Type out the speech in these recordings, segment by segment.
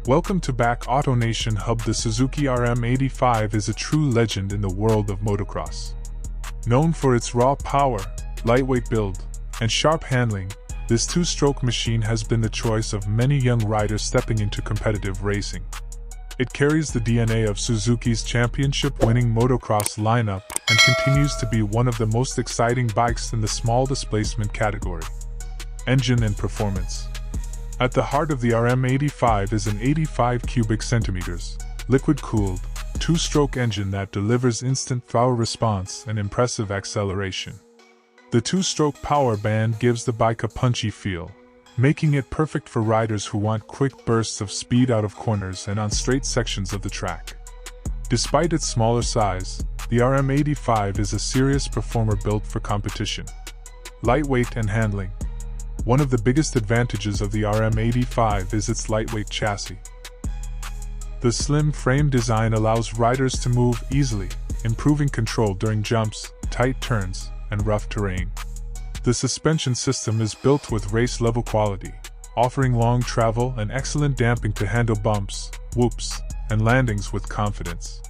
Welcome to Back AutoNation Hub. The Suzuki RM85 is a true legend in the world of motocross. Known for its raw power, lightweight build, and sharp handling, this two-stroke machine has been the choice of many young riders stepping into competitive racing. It carries the DNA of Suzuki's championship-winning motocross lineup and continues to be one of the most exciting bikes in the small displacement category. Engine and performance. At the heart of the RM85 is an 85 cubic centimeters, liquid-cooled, two-stroke engine that delivers instant power response and impressive acceleration. The two-stroke power band gives the bike a punchy feel, making it perfect for riders who want quick bursts of speed out of corners and on straight sections of the track. Despite its smaller size, the RM85 is a serious performer built for competition. Lightweight and handling. One of the biggest advantages of the RM85 is its lightweight chassis. The slim frame design allows riders to move easily, improving control during jumps, tight turns, and rough terrain. The suspension system is built with race-level quality, offering long travel and excellent damping to handle bumps, whoops, and landings with confidence.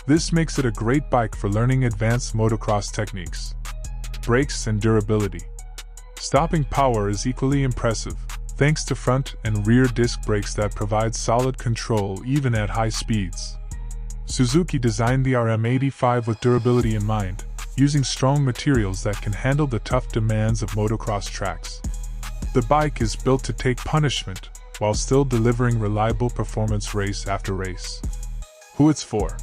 This makes it a great bike for learning advanced motocross techniques. Brakes and durability. Stopping power is equally impressive, thanks to front and rear disc brakes that provide solid control even at high speeds. Suzuki designed the RM85 with durability in mind, using strong materials that can handle the tough demands of motocross tracks. The bike is built to take punishment, while still delivering reliable performance race after race. Who it's for?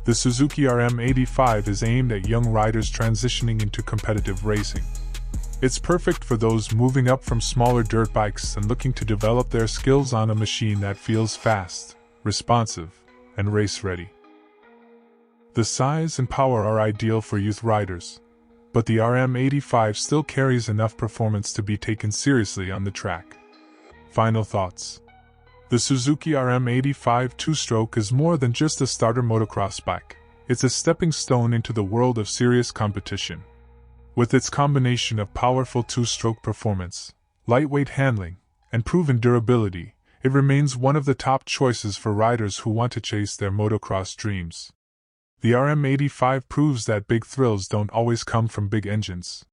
The Suzuki RM85 is aimed at young riders transitioning into competitive racing. It's perfect for those moving up from smaller dirt bikes and looking to develop their skills on a machine that feels fast, responsive, and race-ready. The size and power are ideal for youth riders, but the RM85 still carries enough performance to be taken seriously on the track. Final thoughts. The Suzuki RM85 Two-Stroke is more than just a starter motocross bike. It's a stepping stone into the world of serious competition. With its combination of powerful two-stroke performance, lightweight handling, and proven durability, it remains one of the top choices for riders who want to chase their motocross dreams. The RM85 proves that big thrills don't always come from big engines.